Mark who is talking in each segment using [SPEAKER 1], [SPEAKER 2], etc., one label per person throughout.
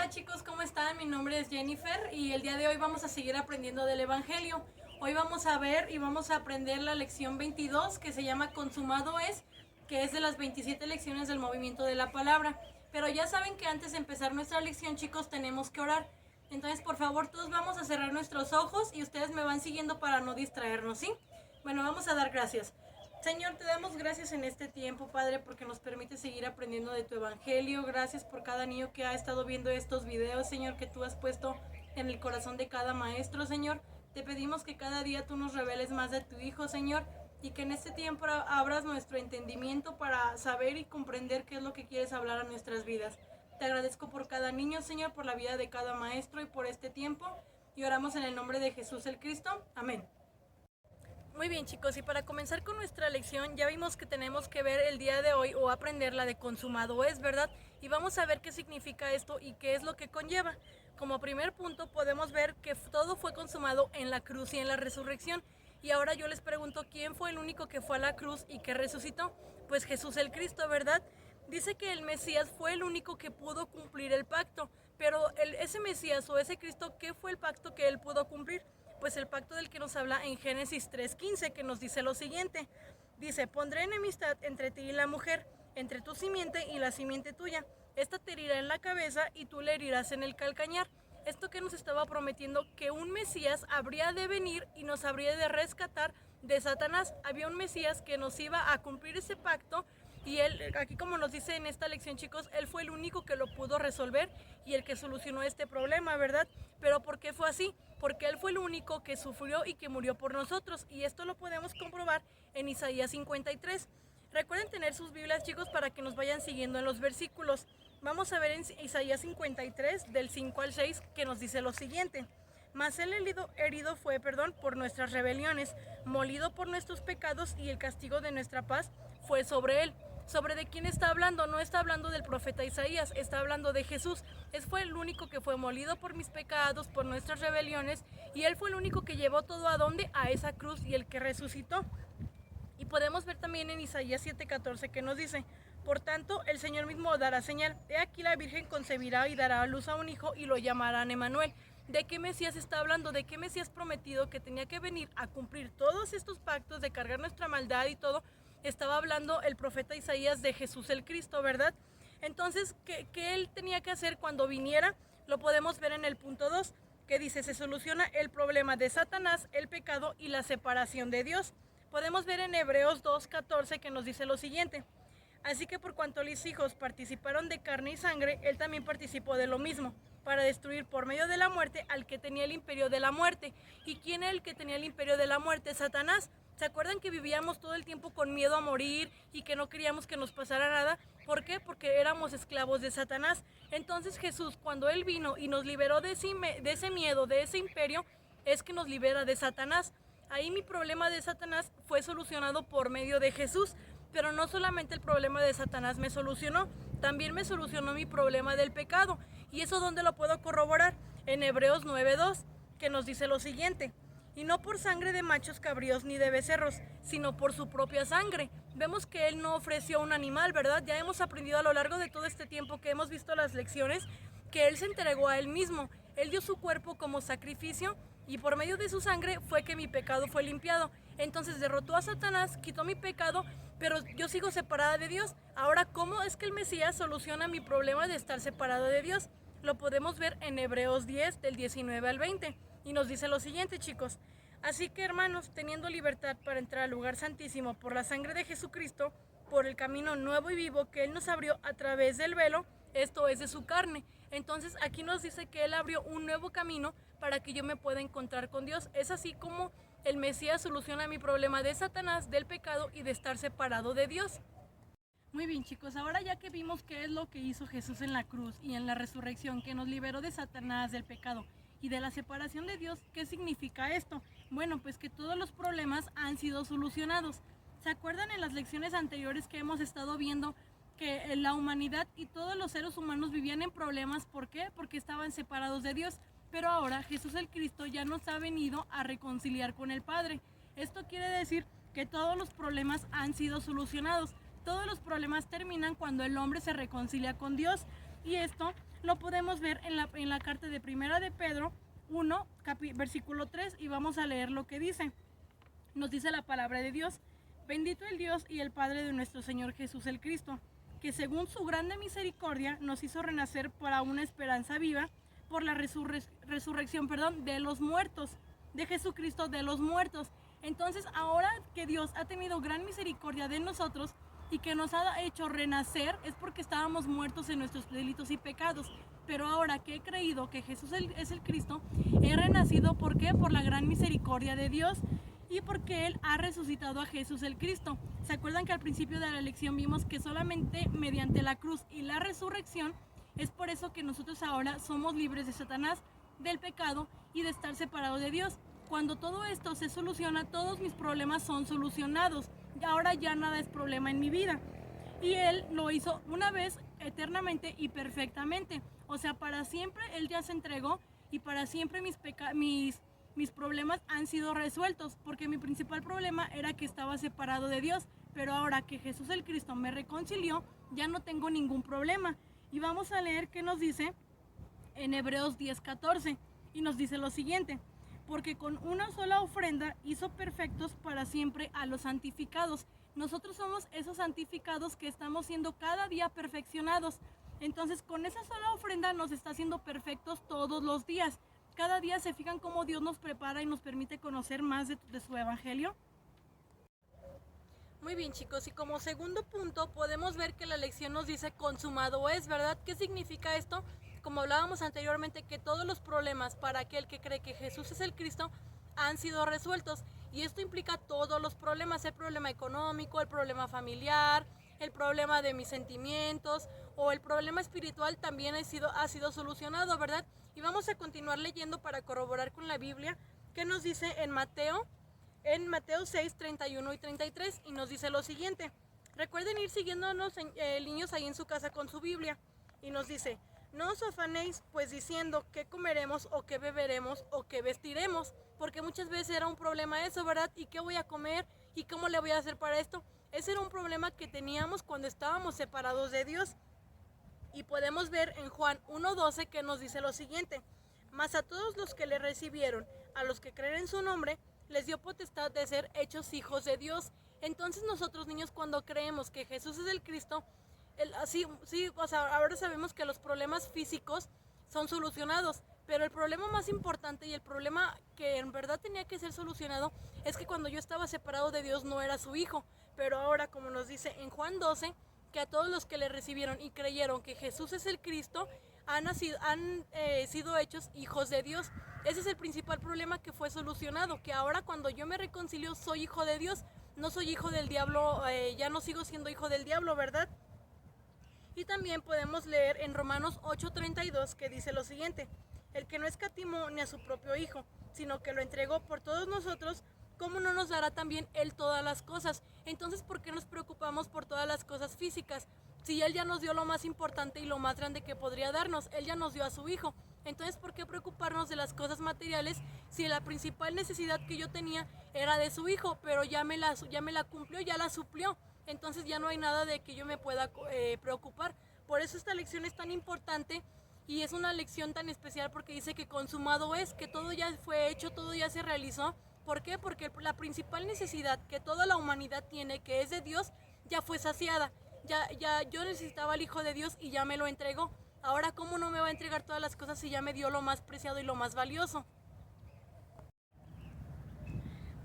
[SPEAKER 1] Hola chicos, ¿cómo están? Mi nombre es Jennifer y el día de hoy vamos a seguir aprendiendo del Evangelio. Hoy vamos a ver y vamos a aprender la lección 22 que se llama Consumado es, que es de las 27 lecciones del movimiento de la palabra. Pero ya saben que antes de empezar nuestra lección, chicos, tenemos que orar. Entonces, por favor, todos vamos a cerrar nuestros ojos y ustedes me van siguiendo para no distraernos, ¿sí? Bueno, vamos a dar gracias. Señor, te damos gracias en este tiempo, Padre, porque nos permite seguir aprendiendo de tu Evangelio. Gracias por cada niño que ha estado viendo estos videos, Señor, que tú has puesto en el corazón de cada maestro, Señor. Te pedimos que cada día tú nos reveles más de tu Hijo, Señor, y que en este tiempo abras nuestro entendimiento para saber y comprender qué es lo que quieres hablar a nuestras vidas. Te agradezco por cada niño, Señor, por la vida de cada maestro y por este tiempo. Y oramos en el nombre de Jesús el Cristo. Amén. Muy bien chicos, y para comenzar con nuestra lección ya vimos que tenemos que ver el día de hoy o aprender la de consumado es, ¿verdad? Y vamos a ver qué significa esto y qué es lo que conlleva. Como primer punto podemos ver que todo fue consumado en la cruz y en la resurrección. Y ahora yo les pregunto, ¿quién fue el único que fue a la cruz y que resucitó? Pues Jesús el Cristo, ¿verdad? Dice que el Mesías fue el único que pudo cumplir el pacto, pero ese Mesías o ese Cristo, ¿qué fue el pacto que él pudo cumplir? Pues el pacto del que nos habla en Génesis 3:15, que nos dice lo siguiente. Dice, pondré enemistad entre ti y la mujer, entre tu simiente y la simiente tuya. Esta te herirá en la cabeza y tú le herirás en el calcañar. Esto que nos estaba prometiendo que un Mesías habría de venir y nos habría de rescatar de Satanás. Había un Mesías que nos iba a cumplir ese pacto. Y él, aquí como nos dice en esta lección, chicos, él fue el único que lo pudo resolver y el que solucionó este problema, ¿verdad? Pero ¿por qué fue así? Porque él fue el único que sufrió y que murió por nosotros. Y esto lo podemos comprobar en Isaías 53. Recuerden tener sus Biblias, chicos, para que nos vayan siguiendo en los versículos. Vamos a ver en Isaías 53, del 5 al 6, que nos dice lo siguiente. Mas él herido fue, por nuestras rebeliones, molido por nuestros pecados, y el castigo de nuestra paz fue sobre él. ¿Sobre de quién está hablando? No está hablando del profeta Isaías, está hablando de Jesús. Él fue el único que fue molido por mis pecados, por nuestras rebeliones, y él fue el único que llevó todo a dónde, a esa cruz, y el que resucitó. Y podemos ver también en Isaías 7:14 que nos dice, por tanto, el Señor mismo dará señal. He aquí la Virgen concebirá y dará a luz a un hijo y lo llamarán Emanuel. ¿De qué Mesías está hablando? ¿De qué Mesías prometido que tenía que venir a cumplir todos estos pactos, de cargar nuestra maldad y todo? Estaba hablando el profeta Isaías de Jesús el Cristo, ¿verdad? Entonces, ¿qué él tenía que hacer cuando viniera? Lo podemos ver en el punto 2, que dice, se soluciona el problema de Satanás, el pecado y la separación de Dios. Podemos ver en Hebreos 2:14 que nos dice lo siguiente. Así que por cuanto los hijos participaron de carne y sangre, él también participó de lo mismo, para destruir por medio de la muerte al que tenía el imperio de la muerte. ¿Y quién era el que tenía el imperio de la muerte? Satanás. ¿Se acuerdan que vivíamos todo el tiempo con miedo a morir y que no queríamos que nos pasara nada? ¿Por qué? Porque éramos esclavos de Satanás. Entonces Jesús, cuando él vino y nos liberó de ese miedo, de ese imperio, es que nos libera de Satanás. Ahí mi problema de Satanás fue solucionado por medio de Jesús. Pero no solamente el problema de Satanás me solucionó, también me solucionó mi problema del pecado. ¿Y eso dónde lo puedo corroborar? En Hebreos 9:2, que nos dice lo siguiente. Y no por sangre de machos cabríos ni de becerros, sino por su propia sangre. Vemos que él no ofreció un animal, ¿verdad? Ya hemos aprendido a lo largo de todo este tiempo que hemos visto las lecciones, que él se entregó a él mismo. Él dio su cuerpo como sacrificio y por medio de su sangre fue que mi pecado fue limpiado. Entonces derrotó a Satanás, quitó mi pecado, pero yo sigo separada de Dios. Ahora, ¿cómo es que el Mesías soluciona mi problema de estar separado de Dios? Lo podemos ver en Hebreos 10, del 19 al 20. Y nos dice lo siguiente, chicos. Así que, hermanos, teniendo libertad para entrar al lugar santísimo por la sangre de Jesucristo, por el camino nuevo y vivo que Él nos abrió a través del velo, esto es de su carne. Entonces, aquí nos dice que Él abrió un nuevo camino para que yo me pueda encontrar con Dios. Es así como el Mesías soluciona mi problema de Satanás, del pecado y de estar separado de Dios. Muy bien, chicos, ahora ya que vimos qué es lo que hizo Jesús en la cruz y en la resurrección, que nos liberó de Satanás, del pecado y de la separación de Dios, ¿qué significa esto? Bueno, pues que todos los problemas han sido solucionados. ¿Se acuerdan en las lecciones anteriores que hemos estado viendo que la humanidad y todos los seres humanos vivían en problemas? ¿Por qué? Porque estaban separados de Dios. Pero ahora Jesús el Cristo ya nos ha venido a reconciliar con el Padre. Esto quiere decir que todos los problemas han sido solucionados. Todos los problemas terminan cuando el hombre se reconcilia con Dios. Y esto lo podemos ver en la carta de Primera de Pedro 1, versículo 3, y vamos a leer lo que dice. Nos dice la palabra de Dios: bendito el Dios y el Padre de nuestro Señor Jesús el Cristo, que según su grande misericordia nos hizo renacer para una esperanza viva por la resurrección de los muertos, de Jesucristo de los muertos. Entonces, ahora que Dios ha tenido gran misericordia de nosotros y que nos ha hecho renacer, es porque estábamos muertos en nuestros delitos y pecados. Pero ahora que he creído que Jesús es el Cristo, he renacido. ¿Por qué? Por la gran misericordia de Dios y porque Él ha resucitado a Jesús el Cristo. ¿Se acuerdan que al principio de la lección vimos que solamente mediante la cruz y la resurrección es por eso que nosotros ahora somos libres de Satanás, del pecado y de estar separados de Dios? Cuando todo esto se soluciona, todos mis problemas son solucionados. Y ahora ya nada es problema en mi vida. Y Él lo hizo una vez, eternamente y perfectamente. O sea, para siempre Él ya se entregó y para siempre mis problemas han sido resueltos. Porque mi principal problema era que estaba separado de Dios. Pero ahora que Jesús el Cristo me reconcilió, ya no tengo ningún problema. Y vamos a leer qué nos dice en Hebreos 10:14. Y nos dice lo siguiente: porque con una sola ofrenda hizo perfectos para siempre a los santificados. Nosotros somos esos santificados que estamos siendo cada día perfeccionados. Entonces, con esa sola ofrenda nos está haciendo perfectos todos los días. Cada día se fijan cómo Dios nos prepara y nos permite conocer más de su evangelio. Muy bien, chicos, y como segundo punto podemos ver que la lección nos dice consumado es, ¿verdad? ¿Qué significa esto? Como hablábamos anteriormente, que todos los problemas para aquel que cree que Jesús es el Cristo han sido resueltos. Y esto implica todos los problemas: el problema económico, el problema familiar, el problema de mis sentimientos o el problema espiritual también ha sido solucionado, ¿verdad? Y vamos a continuar leyendo para corroborar con la Biblia que nos dice en Mateo 6, 31 y 33, y nos dice lo siguiente. Recuerden ir siguiéndonos, niños, ahí en su casa con su Biblia. Y nos dice: no os afanéis pues diciendo qué comeremos o qué beberemos o qué vestiremos, porque muchas veces era un problema eso, ¿verdad? ¿Y qué voy a comer? ¿Y cómo le voy a hacer para esto? Ese era un problema que teníamos cuando estábamos separados de Dios. Y podemos ver en Juan 1:12 que nos dice lo siguiente: mas a todos los que le recibieron, a los que creen en su nombre, les dio potestad de ser hechos hijos de Dios. Entonces nosotros, niños, cuando creemos que Jesús es el Cristo, ahora sabemos que los problemas físicos son solucionados, pero el problema más importante y el problema que en verdad tenía que ser solucionado es que cuando yo estaba separado de Dios no era su hijo. Pero ahora, como nos dice en Juan 12, que a todos los que le recibieron y creyeron que Jesús es el Cristo, han sido hechos hijos de Dios. Ese es el principal problema que fue solucionado, que ahora cuando yo me reconcilio soy hijo de Dios, no soy hijo del diablo, ya no sigo siendo hijo del diablo, ¿verdad? Y también podemos leer en Romanos 8:32 que dice lo siguiente: el que no escatimó ni a su propio hijo, sino que lo entregó por todos nosotros, ¿cómo no nos dará también Él todas las cosas? Entonces, ¿por qué nos preocupamos por todas las cosas físicas? Si Él ya nos dio lo más importante y lo más grande que podría darnos, Él ya nos dio a su hijo. Entonces, ¿por qué preocuparnos de las cosas materiales si la principal necesidad que yo tenía era de su hijo? Pero ya me la cumplió, ya la suplió. Entonces ya no hay nada de que yo me pueda preocupar. Por eso esta lección es tan importante y es una lección tan especial, porque dice que consumado es, que todo ya fue hecho, todo ya se realizó. ¿Por qué? Porque la principal necesidad que toda la humanidad tiene, que es de Dios, ya fue saciada. Ya yo necesitaba al Hijo de Dios y ya me lo entregó. Ahora, ¿cómo no me va a entregar todas las cosas si ya me dio lo más preciado y lo más valioso?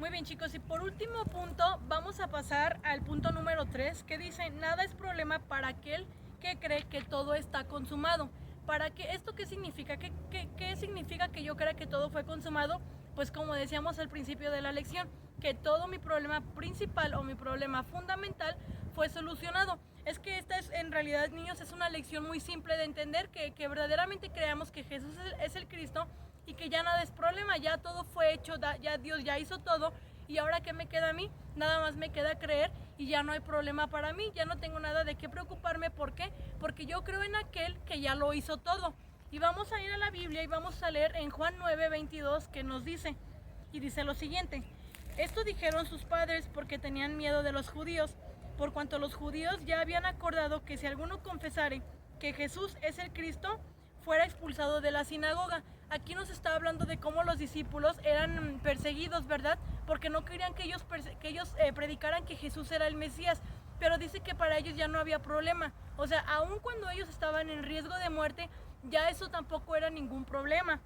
[SPEAKER 1] Muy bien, chicos, y por último punto vamos a pasar al punto número 3, que dice: nada es problema para aquel que cree que todo está consumado. ¿Para qué? ¿Esto qué significa? ¿Qué significa que yo crea que todo fue consumado? Pues como decíamos al principio de la lección, que todo mi problema principal o mi problema fundamental fue solucionado. Es que esta es, en realidad, niños, es una lección muy simple de entender, que verdaderamente creamos que Jesús es el Cristo y que ya nada es problema, ya todo fue hecho, ya Dios ya hizo todo. Y ahora, ¿qué me queda a mí? Nada más me queda creer y ya no hay problema para mí, ya no tengo nada de qué preocuparme. ¿Por qué? Porque yo creo en aquel que ya lo hizo todo. Y vamos a ir a la Biblia y vamos a leer en Juan 9:22 que nos dice, y dice lo siguiente: esto dijeron sus padres porque tenían miedo de los judíos, por cuanto los judíos ya habían acordado que si alguno confesare que Jesús es el Cristo, fuera expulsado de la sinagoga. Aquí nos está hablando de cómo los discípulos eran perseguidos, ¿verdad? Porque no querían que ellos predicaran que Jesús era el Mesías, pero dice que para ellos ya no había problema. O sea, aun cuando ellos estaban en riesgo de muerte, ya eso tampoco era ningún problema.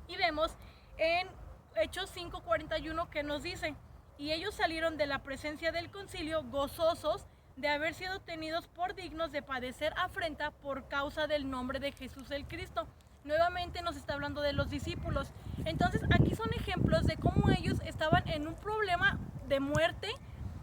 [SPEAKER 1] Y vemos en Hechos 5:41 que nos dice: y ellos salieron de la presencia del concilio gozosos de haber sido tenidos por dignos de padecer afrenta por causa del nombre de Jesús el Cristo. Nuevamente nos está hablando de los discípulos. Entonces aquí son ejemplos de cómo ellos estaban en un problema de muerte.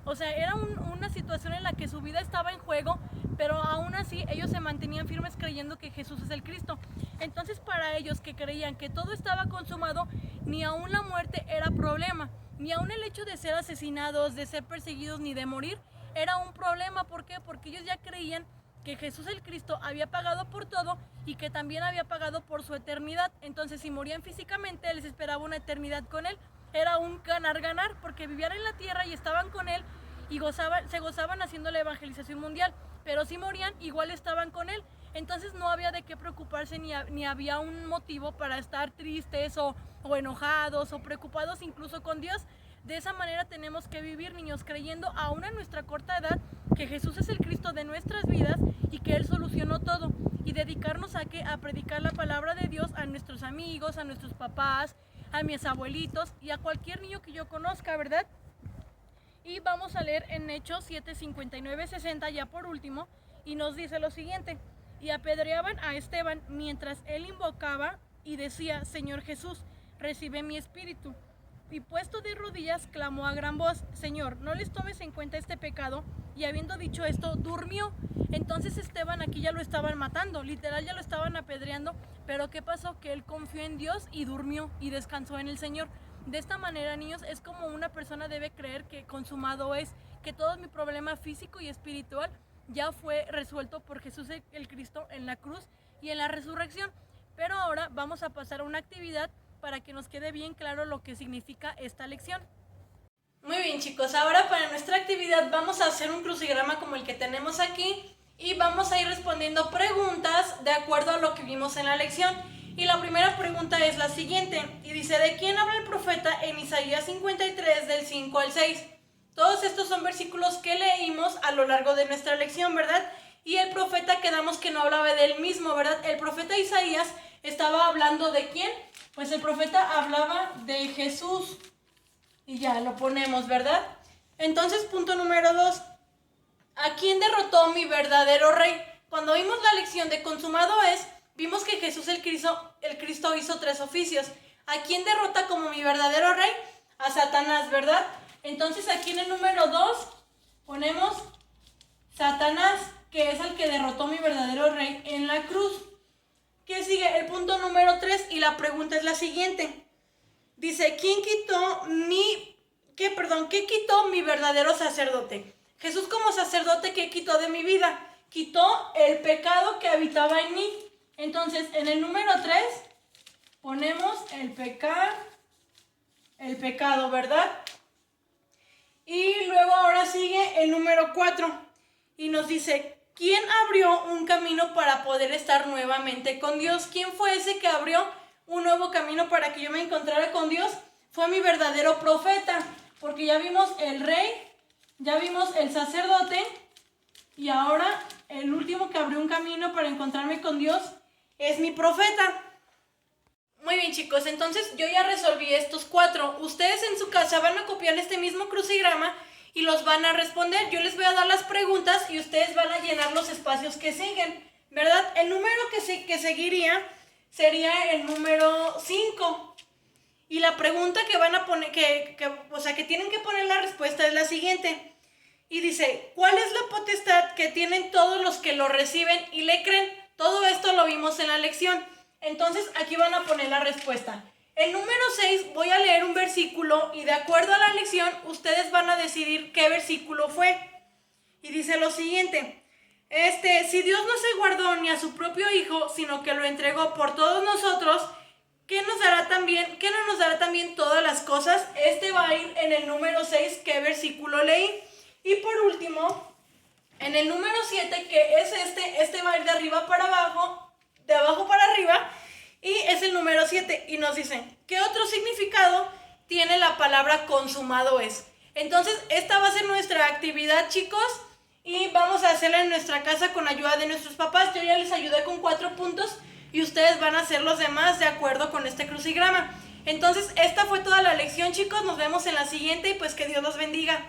[SPEAKER 1] O sea, era una situación en la que su vida estaba en juego, pero aún así ellos se mantenían firmes creyendo que Jesús es el Cristo. Entonces para ellos, que creían que todo estaba consumado, ni aún la muerte era problema, ni aún el hecho de ser asesinados, de ser perseguidos, ni de morir era un problema. ¿Por qué? Porque ellos ya creían que Jesús el Cristo había pagado por todo y que también había pagado por su eternidad. Entonces si morían físicamente, les esperaba una eternidad con Él. Era un ganar-ganar, porque vivían en la tierra y estaban con Él y se gozaban haciendo la evangelización mundial, pero si morían, igual estaban con Él. Entonces no había de qué preocuparse, ni había un motivo para estar tristes o enojados o preocupados incluso con Dios. De esa manera tenemos que vivir, niños, creyendo aún en nuestra corta edad que Jesús es el Cristo de nuestras vidas y que Él solucionó todo, y dedicarnos a predicar la palabra de Dios a nuestros amigos, a nuestros papás, a mis abuelitos y a cualquier niño que yo conozca, ¿verdad? Y vamos a leer en Hechos 7, 59, 60 ya por último, y nos dice lo siguiente: y apedreaban a Esteban mientras él invocaba y decía: Señor Jesús, recibe mi espíritu. Y puesto de rodillas clamó a gran voz: Señor, no les tomes en cuenta este pecado. Y habiendo dicho esto, durmió. Entonces Esteban aquí ya lo estaban matando, literal ya lo estaban apedreando, pero ¿qué pasó? Que él confió en Dios y durmió y descansó en el Señor. De esta manera, niños, es como una persona debe creer que consumado es, que todo mi problema físico y espiritual ya fue resuelto por Jesús el Cristo en la cruz y en la resurrección. Pero ahora vamos a pasar a una actividad para que nos quede bien claro lo que significa esta lección. Muy bien, chicos, ahora para nuestra actividad vamos a hacer un crucigrama como el que tenemos aquí y vamos a ir respondiendo preguntas de acuerdo a lo que vimos en la lección. Y la primera pregunta es la siguiente, y dice: ¿de quién habla el profeta en Isaías 53 del 5 al 6? Todos estos son versículos que leímos a lo largo de nuestra lección, ¿verdad? Y el profeta quedamos que no hablaba de él mismo, ¿verdad? El profeta Isaías estaba hablando ¿de quién? Pues el profeta hablaba de Jesús. Y ya lo ponemos, ¿verdad? Entonces, punto número 2. ¿A quién derrotó mi verdadero rey? Cuando vimos la lección de consumado es, vimos que Jesús el Cristo hizo 3 oficios. ¿A quién derrota como mi verdadero rey? A Satanás, ¿verdad? Entonces aquí en el número 2 ponemos Satanás, que es el que derrotó mi verdadero rey en la cruz. ¿Qué sigue? El punto número 3, y la pregunta es la siguiente. Dice: ¿qué quitó mi verdadero sacerdote? Jesús como sacerdote, ¿qué quitó de mi vida? Quitó el pecado que habitaba en mí. Entonces, en el número 3 ponemos el pecado, ¿verdad? Y luego ahora sigue el número 4 y nos dice: ¿quién abrió un camino para poder estar nuevamente con Dios? ¿Quién fue ese que abrió un nuevo camino para que yo me encontrara con Dios? Fue mi verdadero profeta, porque ya vimos el rey, ya vimos el sacerdote, y ahora el último que abrió un camino para encontrarme con Dios es mi profeta. Muy bien, chicos, entonces yo ya resolví estos 4. Ustedes en su casa van a copiar este mismo crucigrama y los van a responder. Yo les voy a dar las preguntas y ustedes van a llenar los espacios que siguen, ¿verdad? El número que seguiría sería el número 5. Y la pregunta que van a poner, que tienen que poner la respuesta es la siguiente. Y dice: ¿cuál es la potestad que tienen todos los que lo reciben y le creen? Todo esto lo vimos en la lección. Entonces aquí van a poner la respuesta. El número 6 voy a leer un versículo y de acuerdo a la lección ustedes van a decidir qué versículo fue. Y dice lo siguiente: si Dios no se guardó ni a su propio Hijo, sino que lo entregó por todos nosotros, ¿qué no nos dará también todas las cosas? Va a ir en el número 6, ¿qué versículo leí? Y por último, En el número 7, que es este va a ir de arriba para abajo, de abajo para arriba, y es el número 7. Y nos dicen, ¿qué otro significado tiene la palabra consumado es? Entonces, esta va a ser nuestra actividad, chicos, y vamos a hacerla en nuestra casa con ayuda de nuestros papás. Yo ya les ayudé con 4 puntos y ustedes van a hacer los demás de acuerdo con este crucigrama. Entonces, esta fue toda la lección, chicos. Nos vemos en la siguiente y pues que Dios los bendiga.